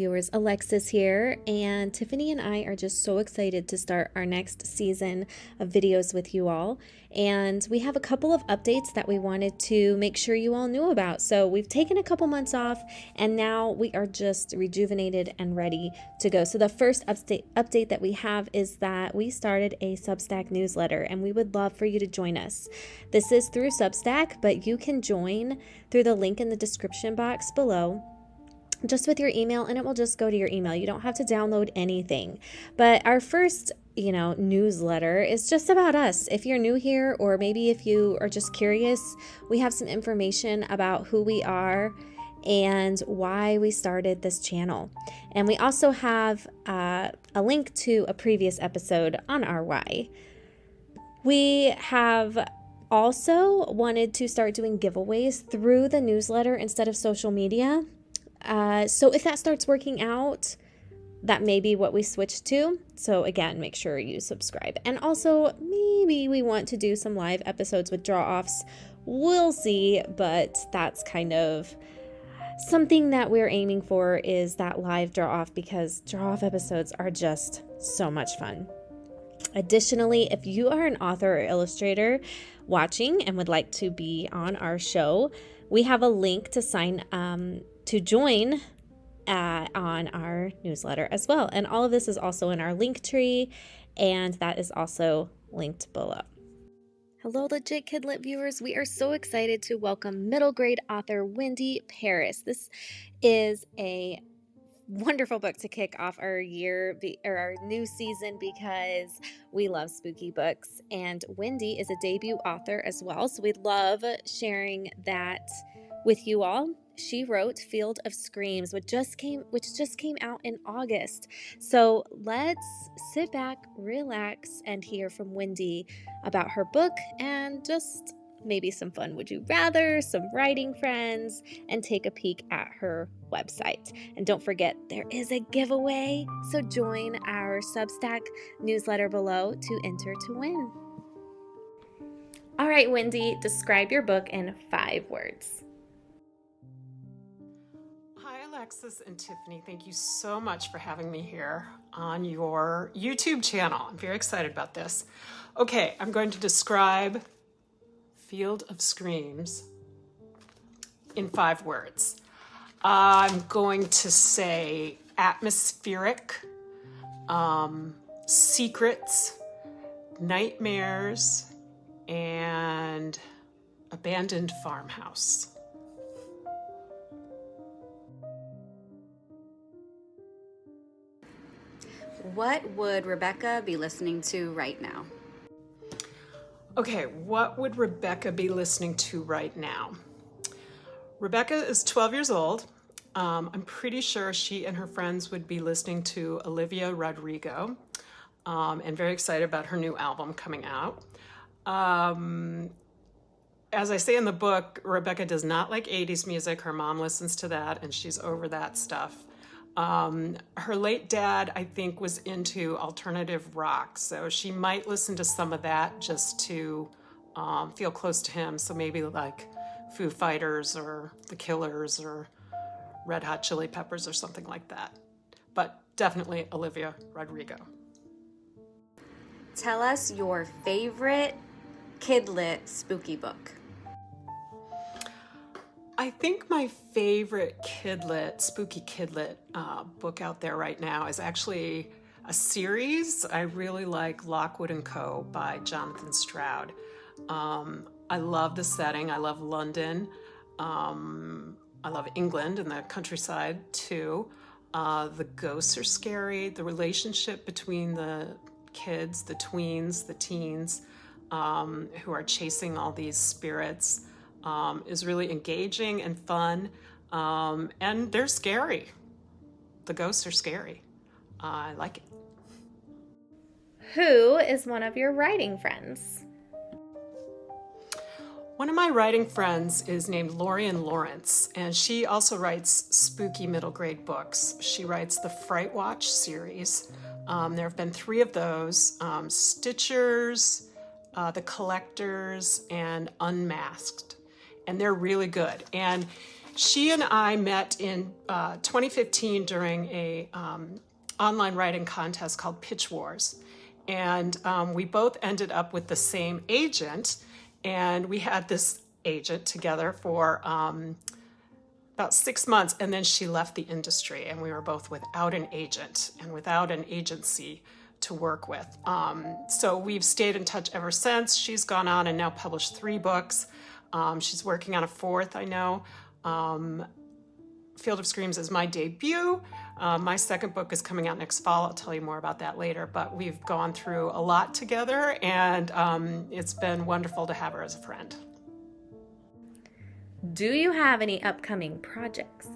Viewers, Alexis here, and Tiffany and I are just so excited to start our next season of videos with you all. And we have a couple of updates that we wanted to make sure you all knew about. So we've taken a couple months off, and now we are just rejuvenated and ready to go. So the first update that we have is that we started a Substack newsletter, and we would love for you to join us. This is through Substack, but you can join through the link in the description box below, just with your email, and it will just go to your email. You don't have to download anything. But our first, newsletter is just about us. If you're new here, or maybe if you are just curious, we have some information about who we are and why we started this channel. And we also have a link to a previous episode on our why. We have also wanted to start doing giveaways through the newsletter instead of social media. So if that starts working out, that may be what we switch to. So again, make sure you subscribe. And also, maybe we want to do some live episodes with draw-offs. We'll see, but that's kind of something that we're aiming for, is that live draw-off, because draw-off episodes are just so much fun. Additionally, if you are an author or illustrator watching and would like to be on our show, we have a link to sign to join on our newsletter as well. And all of this is also in our link tree, and that is also linked below. Hello, Legit KidLit viewers. We are so excited to welcome middle grade author Wendy Parris. This is a wonderful book to kick off our year or our new season, because we love spooky books, and Wendy is a debut author as well, so we love sharing that with you all. She wrote Field of Screams, which just came out in August. So let's sit back, relax, and hear from Wendy about her book, and just maybe some fun would you rather, some writing friends, and take a peek at her website. And don't forget, there is a giveaway, so join our Substack newsletter below to enter to win. All right, Wendy, describe your book in 5 words. Hi, Alexis and Tiffany. Thank you so much for having me here on your YouTube channel. I'm very excited about this. Okay, I'm going to describe Field of Screams in 5 words. I'm going to say atmospheric, secrets, nightmares, and abandoned farmhouse. What would Rebecca be listening to right now? Okay, what would Rebecca be listening to right now? Rebecca is 12 years old. I'm pretty sure she and her friends would be listening to Olivia Rodrigo, and very excited about her new album coming out. As I say in the book, Rebecca does not like 80s music. Her mom listens to that, and she's over that stuff. Her late dad, I think, was into alternative rock, so she might listen to some of that just to feel close to him. So maybe like Foo Fighters or The Killers or Red Hot Chili Peppers or something like that. But definitely Olivia Rodrigo. Tell us your favorite KidLit spooky book. I think my favorite spooky KidLit book out there right now is actually a series. I really like Lockwood & Co. by Jonathan Stroud. I love the setting. I love London. I love England and the countryside too. The ghosts are scary. The relationship between the kids, the tweens, the teens, who are chasing all these spirits, is really engaging and fun, and they're scary. The ghosts are scary. I like it. Who is one of your writing friends? One of my writing friends is named Lorian Lawrence, and she also writes spooky middle grade books. She writes the Fright Watch series. There have been 3 of those, Stitchers, The Collectors, and Unmasked. And they're really good. And She and I met in 2015 during a online writing contest called Pitch Wars. And we both ended up with the same agent. And we had this agent together for about 6 months. And then she left the industry. And we were both without an agent and without an agency to work with. So we've stayed in touch ever since. She's gone on and now published 3 books. She's working on a 4th, I know. Field of Screams is my debut. My 2nd book is coming out next fall. I'll tell you more about that later. But we've gone through a lot together, and it's been wonderful to have her as a friend. Do you have any upcoming projects?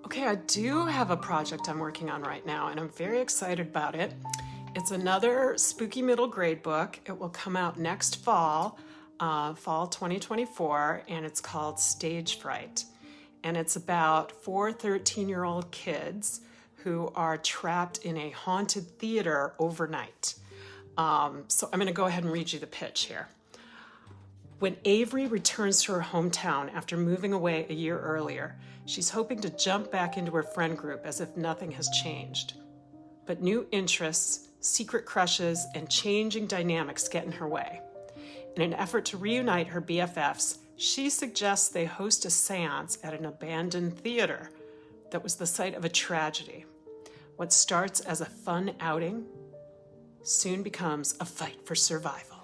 Okay, I do have a project I'm working on right now, and I'm very excited about it. It's another spooky middle grade book. It will come out next fall, fall 2024, and it's called Stage Fright. And it's about 4 13-year-old kids who are trapped in a haunted theater overnight. So I'm going to go ahead and read you the pitch here. When Avery returns to her hometown after moving away a year earlier, she's hoping to jump back into her friend group as if nothing has changed. But new interests, secret crushes, and changing dynamics get in her way. In an effort to reunite her BFFs, she suggests they host a seance at an abandoned theater that was the site of a tragedy. What starts as a fun outing soon becomes a fight for survival.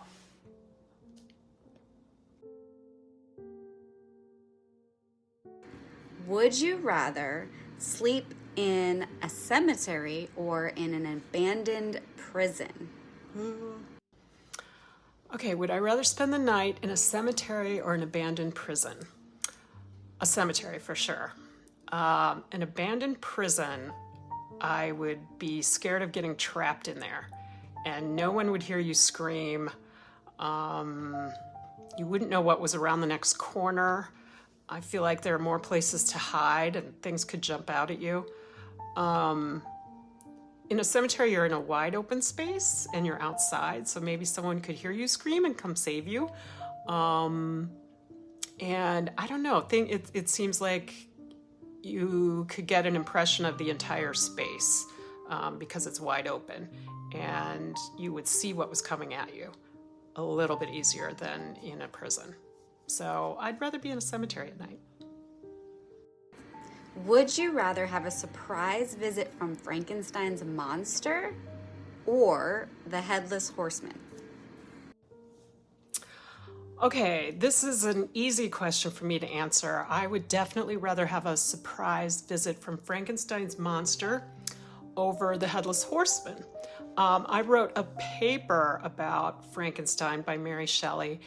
Would you rather sleep in a cemetery or in an abandoned prison? Okay, would I rather spend the night in a cemetery or an abandoned prison? A cemetery for sure. An abandoned prison, I would be scared of getting trapped in there, and no one would hear you scream. You wouldn't know what was around the next corner. I feel like there are more places to hide and things could jump out at you. In a cemetery, you're in a wide open space and you're outside, so maybe someone could hear you scream and come save you. And I don't know, it seems like you could get an impression of the entire space because it's wide open, and you would see what was coming at you a little bit easier than in a prison. So I'd rather be in a cemetery at night. Would you rather have a surprise visit from Frankenstein's monster or the Headless Horseman? Okay, this is an easy question for me to answer. I would definitely rather have a surprise visit from Frankenstein's monster over the Headless Horseman. I wrote a paper about Frankenstein by Mary Shelley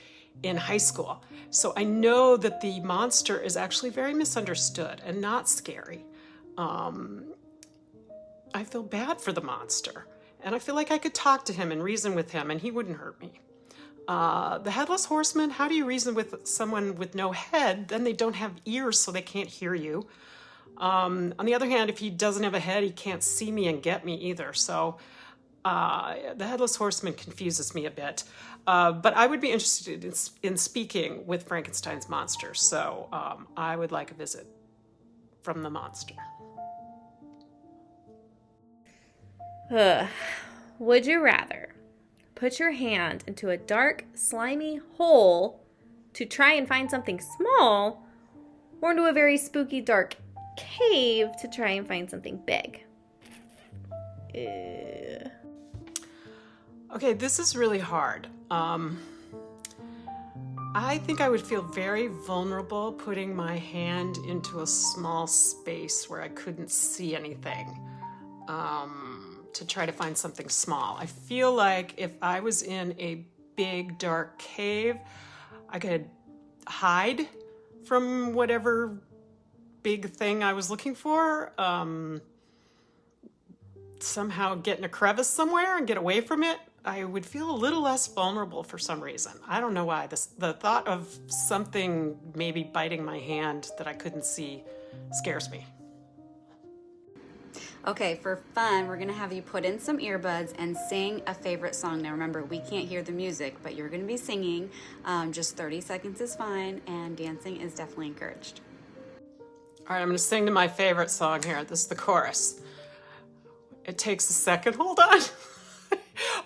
in high school. So I know that the monster is actually very misunderstood and not scary. I feel bad for the monster, and I feel like I could talk to him and reason with him and he wouldn't hurt me. The Headless Horseman, how do you reason with someone with no head? Then they don't have ears, so they can't hear you. On the other hand, if he doesn't have a head, he can't see me and get me either. So the Headless Horseman confuses me a bit. But I would be interested in speaking with Frankenstein's monster, so I would like a visit from the monster. Would you rather put your hand into a dark, slimy hole to try and find something small, or into a very spooky, dark cave to try and find something big? Okay, this is really hard. I think I would feel very vulnerable putting my hand into a small space where I couldn't see anything to try to find something small. I feel like if I was in a big, dark cave, I could hide from whatever big thing I was looking for, somehow get in a crevice somewhere and get away from it. I would feel a little less vulnerable for some reason. I don't know why. The thought of something maybe biting my hand that I couldn't see scares me. Okay, for fun, we're gonna have you put in some earbuds and sing a favorite song. Now remember, we can't hear the music, but you're gonna be singing. Just 30 seconds is fine, and dancing is definitely encouraged. All right, I'm going to sing to my favorite song here. This is the chorus. It takes a second. Hold on.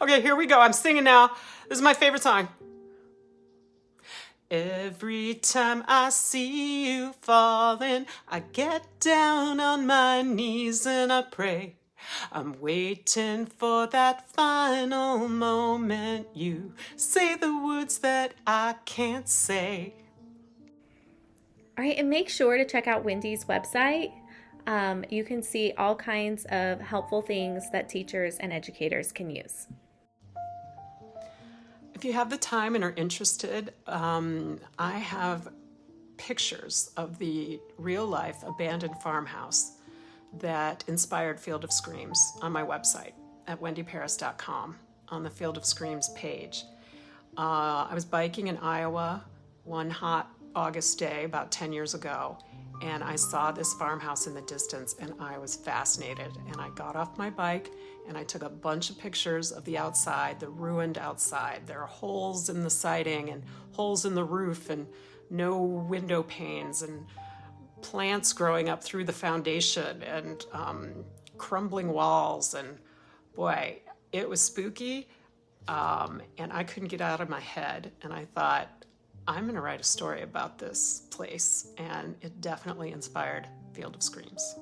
Okay, here we go. I'm singing now. This is my favorite song. Every time I see you falling, I get down on my knees and I pray. I'm waiting for that final moment. You say the words that I can't say. All right, and make sure to check out Wendy's website. You can see all kinds of helpful things that teachers and educators can use. If you have the time and are interested, I have pictures of the real-life abandoned farmhouse that inspired Field of Screams on my website at wendyparris.com on the Field of Screams page. I was biking in Iowa one hot August day about 10 years ago, and I saw this farmhouse in the distance, and I was fascinated. And I got off my bike, and I took a bunch of pictures of the outside, the ruined outside. There are holes in the siding and holes in the roof and no window panes and plants growing up through the foundation and crumbling walls. And boy, it was spooky, and I couldn't get out of my head. And I thought, I'm going to write a story about this place, and it definitely inspired Field of Screams.